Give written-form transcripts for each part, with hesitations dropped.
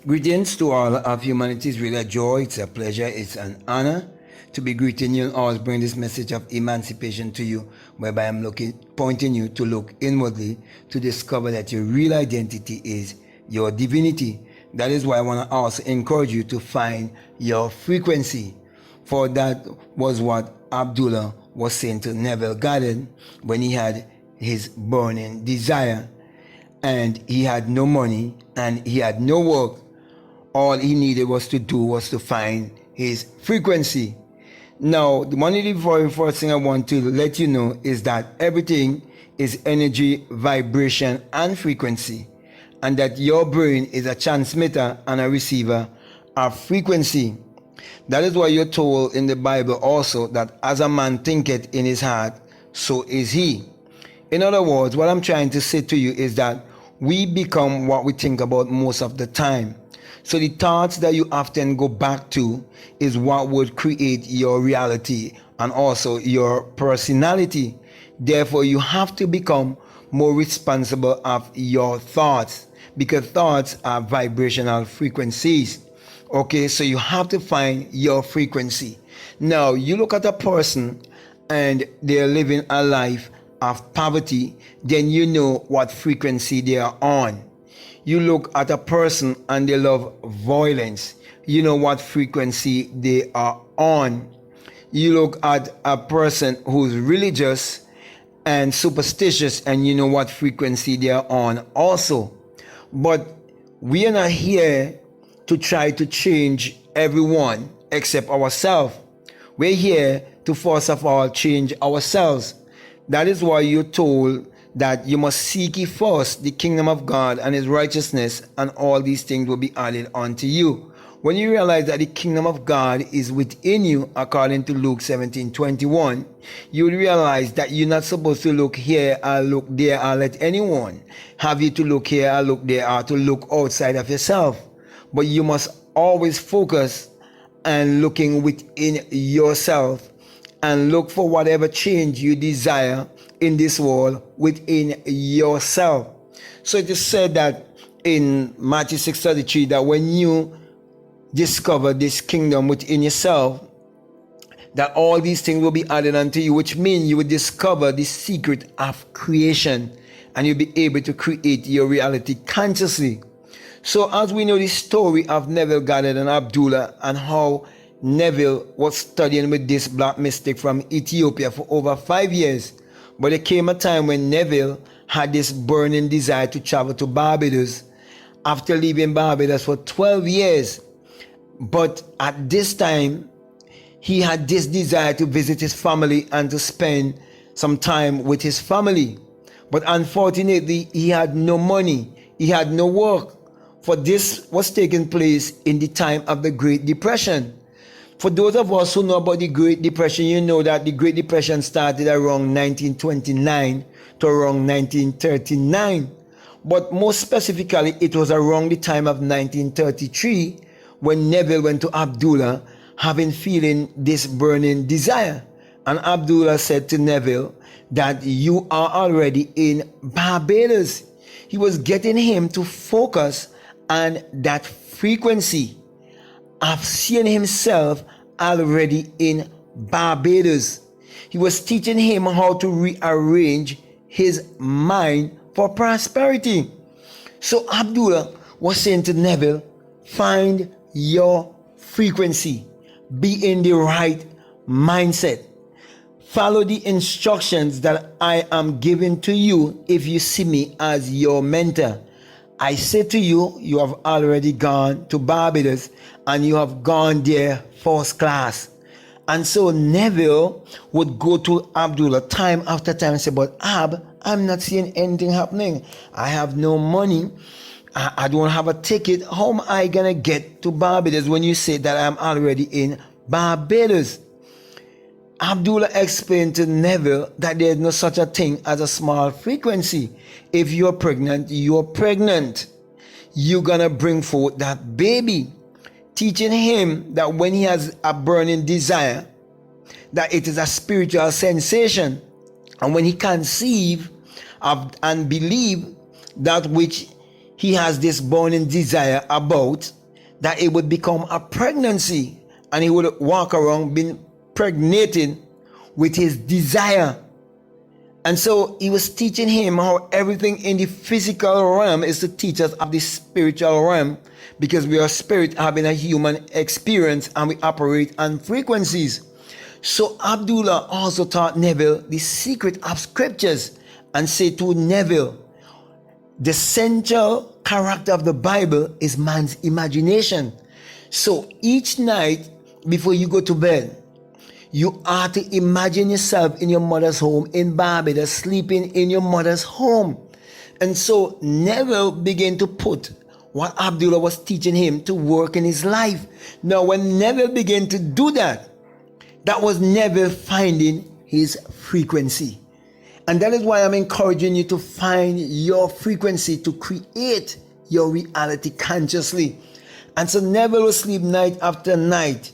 Greetings to all of humanity. It's really a joy, it's a pleasure, it's an honor to be greeting you and always bring this message of emancipation to you, whereby I'm pointing you to look inwardly to discover that your real identity is your divinity. That is why I want to also encourage you to find your frequency. For that was what Abdullah was saying to Neville Goddard when he had his burning desire and he had no money and he had no work. All he needed was to find his frequency. Now, one of the very first thing I want to let you know is that everything is energy, vibration, and frequency, and that your brain is a transmitter and a receiver of frequency. That is why you're told in the Bible also that as a man thinketh in his heart, so is he. In other words, what I'm trying to say to you is that we become what we think about most of the time. So the thoughts that you often go back to is what would create your reality and also your personality. Therefore, you have to become more responsible of your thoughts, because thoughts are vibrational frequencies. Okay, so you have to find your frequency. Now, you look at a person and they're living a life of poverty, then you know what frequency they are on. You look at a person and they love violence, you know what frequency they are on. You look at a person who's religious and superstitious and you know what frequency they are on also. But we are not here to try to change everyone except ourselves. We're here to first of all change ourselves. That is why you're told that you must seek ye first the kingdom of God and his righteousness, and all these things will be added unto you. When you realize that the kingdom of God is within you, according to Luke 17:21, you will realize that you're not supposed to look here or look there or let anyone have you to look here or look there or to look outside of yourself. But you must always focus and looking within yourself and look for whatever change you desire in this world within yourself. So it is said that in Matthew 6:33 that when you discover this kingdom within yourself, that all these things will be added unto you, which means you will discover the secret of creation and you'll be able to create your reality consciously. So as we know the story of Neville Goddard and Abdullah, and how Neville was studying with this black mystic from Ethiopia for over 5 years, but there came a time when Neville had this burning desire to travel to Barbados after leaving Barbados for 12 years. But at this time, he had this desire to visit his family and to spend some time with his family. But unfortunately, he had no money. He had no work. For this was taking place in the time of the Great Depression. For those of us who know about the Great Depression, you know that the Great Depression started around 1929 to around 1939. But more specifically, it was around the time of 1933 when Neville went to Abdullah, feeling this burning desire. And Abdullah said to Neville that you are already in Barbados. He was getting him to focus on that frequency of seeing himself already in Barbados. He was teaching him how to rearrange his mind for prosperity. So Abdullah was saying to Neville, find your frequency, be in the right mindset, follow the instructions that I am giving to you if you see me as your mentor. I say to you, you have already gone to Barbados and you have gone there first class. And so Neville would go to Abdullah time after time and say, but Ab, I'm not seeing anything happening. I have no money. I don't have a ticket. How am I going to get to Barbados when you say that I'm already in Barbados? Abdullah explained to Neville that there's no such a thing as a small frequency. If you're pregnant, you're pregnant. You're gonna bring forth that baby. Teaching him that when he has a burning desire, that it is a spiritual sensation. And when he conceive of and believe that which he has this burning desire about that it would become a pregnancy, and he would walk around being pregnated with his desire. And so he was teaching him how everything in the physical realm is to teach us of the spiritual realm, because we are spirit having a human experience and we operate on frequencies. So Abdullah also taught Neville the secret of scriptures and said to Neville, the central character of the Bible is man's imagination. So each night before you go to bed, you are to imagine yourself in your mother's home in Barbados, sleeping in your mother's home. And so Neville began to put what Abdullah was teaching him to work in his life. Now, when Neville began to do that, that was Neville finding his frequency. And that is why I'm encouraging you to find your frequency to create your reality consciously. And so Neville will sleep night after night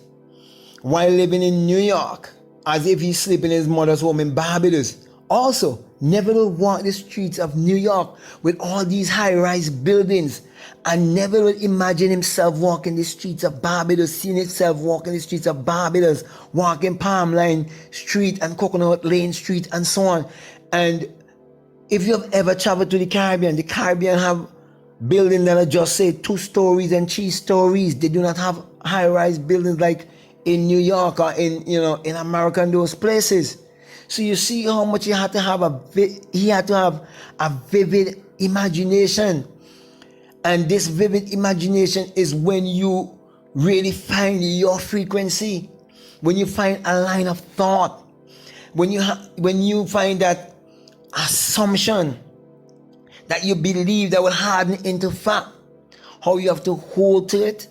while living in New York, as if he's sleeping in his mother's home in Barbados. Also, Neville will walk the streets of New York with all these high-rise buildings, and Neville will imagine himself walking the streets of Barbados, seeing himself walking the streets of Barbados, walking Palm Line Street and Coconut Lane Street and so on. And if you have ever traveled to the Caribbean have buildings that are just say 2 stories and 3 stories. They do not have high-rise buildings like in New York or in America and those places. So you see how much he had to have a vivid imagination. And this vivid imagination is when you really find your frequency, when you find a line of thought, when you find that assumption that you believe that will harden into fact, how you have to hold to it.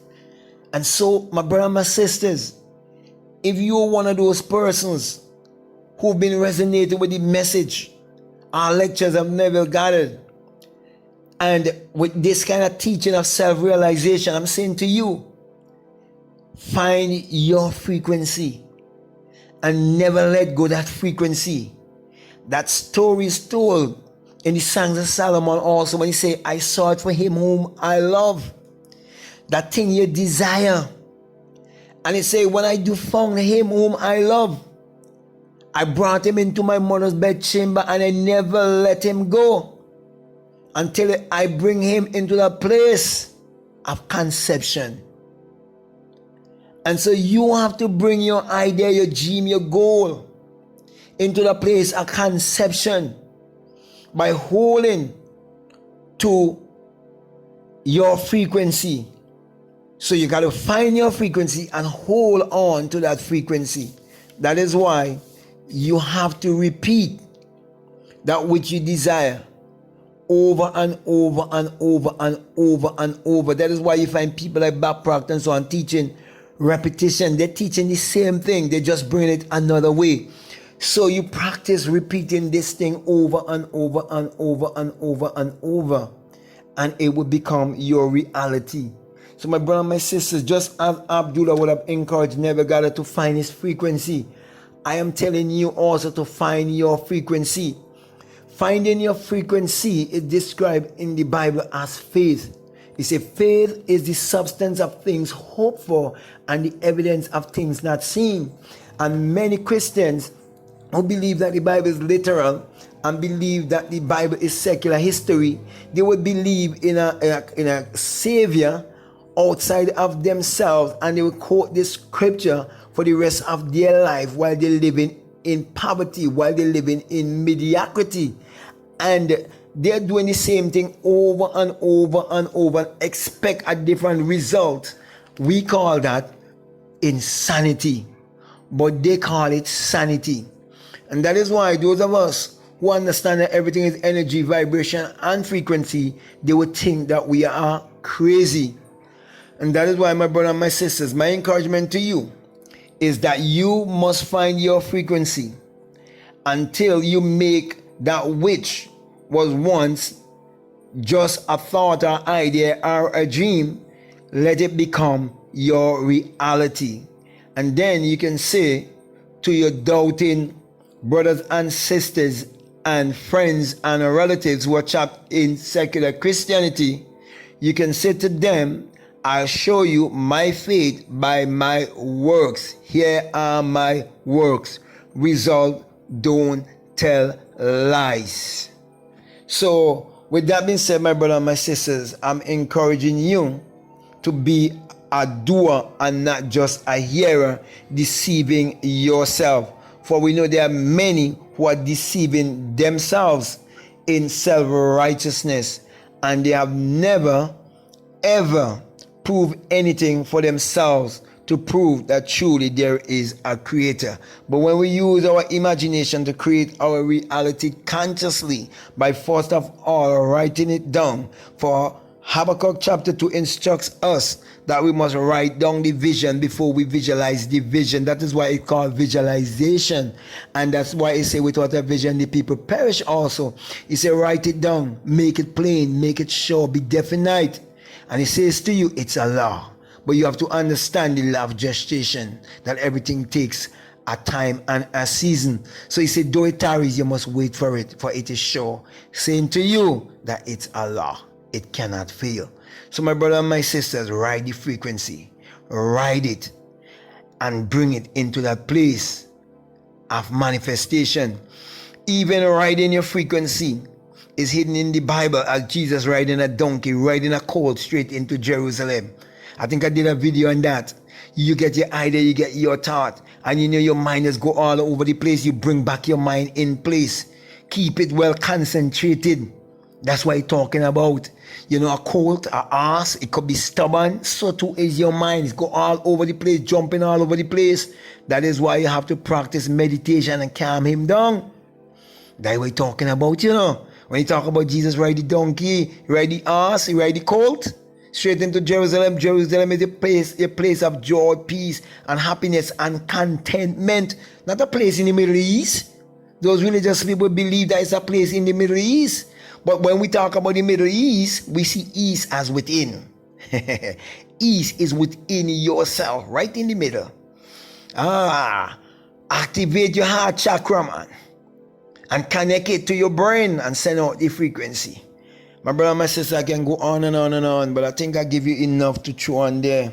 And so, my brothers and my sisters, if you're one of those persons who've been resonating with the message our lectures have never gathered, and with this kind of teaching of self-realization, I'm saying to you, find your frequency and never let go that frequency. That story is told in the Songs of Solomon also, when he say, I sought for him whom I love. That thing you desire. And he say, when I do found him whom I love, I brought him into my mother's bedchamber and I never let him go until I bring him into the place of conception. And so you have to bring your idea, your dream, your goal into the place of conception by holding to your frequency. So you got to find your frequency and hold on to that frequency. That is why you have to repeat that which you desire over and over and over and over and over. That is why you find people like Bob Proctor and so on teaching repetition. They're teaching the same thing. They just bring it another way. So you practice repeating this thing over and over and over and over and over, and it will become your reality. So my brother and my sisters, just as Abdullah would have encouraged Neville to find his frequency, I am telling you also to find your frequency. Finding your frequency is described in the Bible as faith. It says faith is the substance of things hoped for and the evidence of things not seen. And many Christians who believe that the Bible is literal and believe that the Bible is secular history, they would believe in a savior outside of themselves, and they will quote this scripture for the rest of their life while they're living in poverty, while they're living in mediocrity. And they're doing the same thing over and over and over and expect a different result. We call that insanity, but they call it sanity. And that is why those of us who understand that everything is energy, vibration, and frequency, they would think that we are crazy. And that is why, my brother and my sisters, my encouragement to you is that you must find your frequency until you make that which was once just a thought or idea or a dream, let it become your reality. And then you can say to your doubting brothers and sisters and friends and relatives who are trapped in secular Christianity, you can say to them, I'll show you my faith by my works. Here are my works. Result, don't tell lies. So, with that being said, my brother and my sisters, I'm encouraging you to be a doer and not just a hearer, deceiving yourself. For we know there are many who are deceiving themselves in self-righteousness, and they have never, ever proved anything for themselves to prove that truly there is a creator. But when we use our imagination to create our reality consciously, by first of all writing it down, for Habakkuk chapter 2 instructs us that we must write down the vision before we visualize the vision. That is why it's called visualization. And that's why it says without a vision the people perish also. He said write it down, make it plain, make it sure, be definite. And he says to you, it's a law. But you have to understand the law of gestation, that everything takes a time and a season. So he said, though it tarries, you must wait for it is sure. Saying to you that it's a law. It cannot fail. So my brother and my sisters, ride the frequency. Ride it and bring it into that place of manifestation. Even riding your frequency is hidden in the Bible as Jesus riding a donkey, riding a colt straight into Jerusalem. I think I did a video on that. You get your idea, you get your thought, and you know your mind just go all over the place. You bring back your mind in place. Keep it well concentrated. That's what he's talking about. You know, a colt, a ass, it could be stubborn. So too is your mind. It's go all over the place, jumping all over the place. That is why you have to practice meditation and calm him down. That's what he's talking about, you know. When you talk about Jesus ride the donkey, he ride the ass, he ride the colt, straight into Jerusalem. Jerusalem is a place of joy, peace, and happiness and contentment. Not a place in the Middle East. Those religious people believe that it's a place in the Middle East. But when we talk about the Middle East, we see East as within. East is within yourself, right in the middle. Activate your heart chakra, man, and connect it to your brain and send out the frequency. My brother and my sister, I can go on and on and on, but I think I give you enough to chew on there.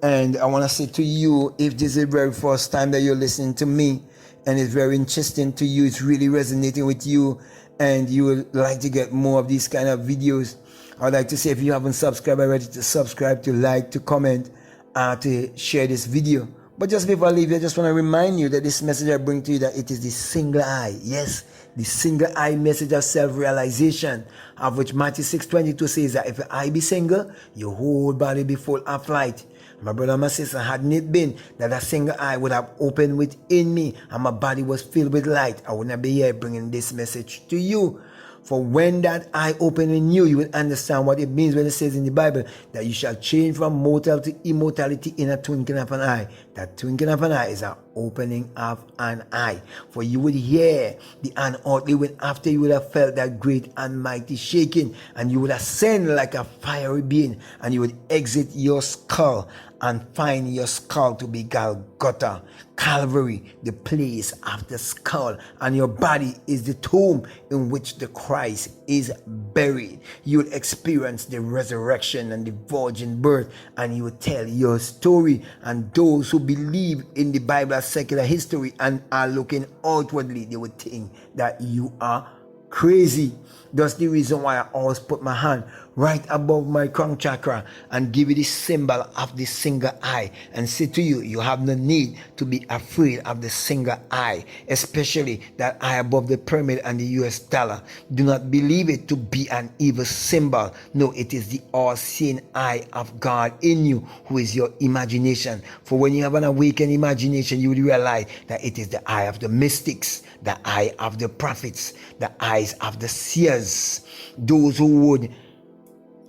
And I want to say to you, if this is the very first time that you're listening to me, and it's very interesting to you, it's really resonating with you, and you would like to get more of these kind of videos, I would like to say, if you haven't subscribed already, to subscribe, to like, to comment, to share this video. But just before I leave, I just want to remind you that this message I bring to you, that it is the single eye. Yes, the single eye message of self-realization, of which Matthew 6:22 says that if your eye be single, your whole body be full of light. My brother and my sister, hadn't it been that a single eye would have opened within me and my body was filled with light, I would not be here bringing this message to you. For when that eye opened in you, you will understand what it means when it says in the Bible that you shall change from mortal to immortality in a twinkling of an eye. That twinkling of an eye is an opening of an eye. For you would hear the unearthly wind after you would have felt that great and mighty shaking, and you would ascend like a fiery being, and you would exit your skull and find your skull to be Golgotha, Calvary, the place of the skull, and your body is the tomb in which the Christ is buried. You will experience the resurrection and the virgin birth, and you will tell your story. And those who believe in the Bible as secular history and are looking outwardly, they would think that you are crazy. That's the reason why I always put my hand right above my crown chakra and give you the symbol of the single eye and say to you, you have no need to be afraid of the single eye, especially that eye above the pyramid and the US dollar. Do not believe it to be an evil symbol. No, it is the all-seeing eye of God in you, who is your imagination. For when you have an awakened imagination, you will realize that it is the eye of the mystics, the eye of the prophets, the eyes of the seers, those who would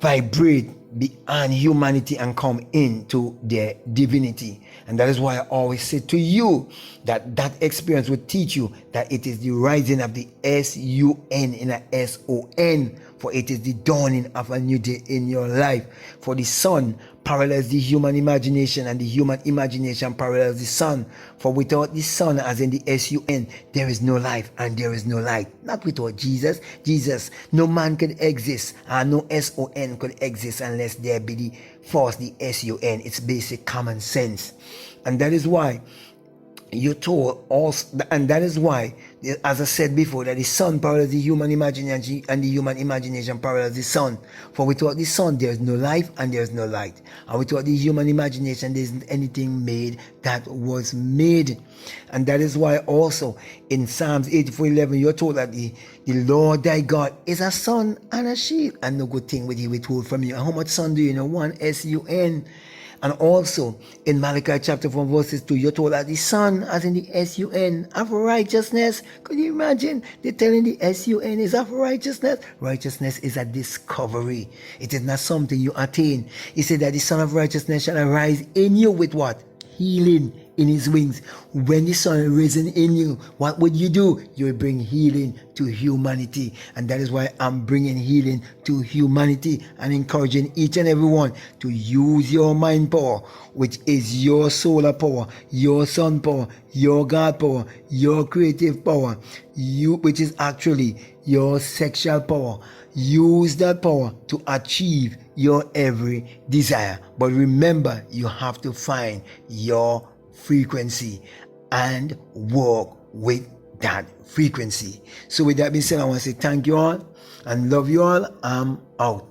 vibrate beyond humanity and come into their divinity. And that is why I always say to you that that experience will teach you that it is the rising of the S-U-N in a S-O-N for it is the dawning of a new day in your life. For the sun parallels the human imagination, and the human imagination parallels the sun. For without the sun, as in the sun, there is no life and there is no light. Not without Jesus. No man could exist, and no son could exist unless there be the force, the sun. It's basic common sense. And that is why you're told also, and that is why, as I said before, that the sun parallels the human imagination, and the human imagination parallels the sun. For without the sun, there is no life and there is no light. And without the human imagination, there isn't anything made that was made. And that is why also in Psalms 84:11, you're told that the Lord thy God is a sun and a shield, and no good thing will he withhold from you. And how much sun do you know? One, sun. And also in Malachi chapter 4 verses 2, you're told that the sun, as in the sun, of righteousness. Could you imagine? They're telling the sun is of righteousness. Righteousness is a discovery. It is not something you attain. He said that the Son of Righteousness shall arise in you with what? Healing in his wings. When the sun is risen in you, what would you do? You will bring healing to humanity. And that is why I'm bringing healing to humanity and encouraging each and every one to use your mind power, which is your solar power, your sun power, your God power, your creative power, which is actually your sexual power. Use that power to achieve your every desire. But remember, you have to find your frequency and work with that frequency. So with that being said, I want to say thank you all and love you all. I'm out.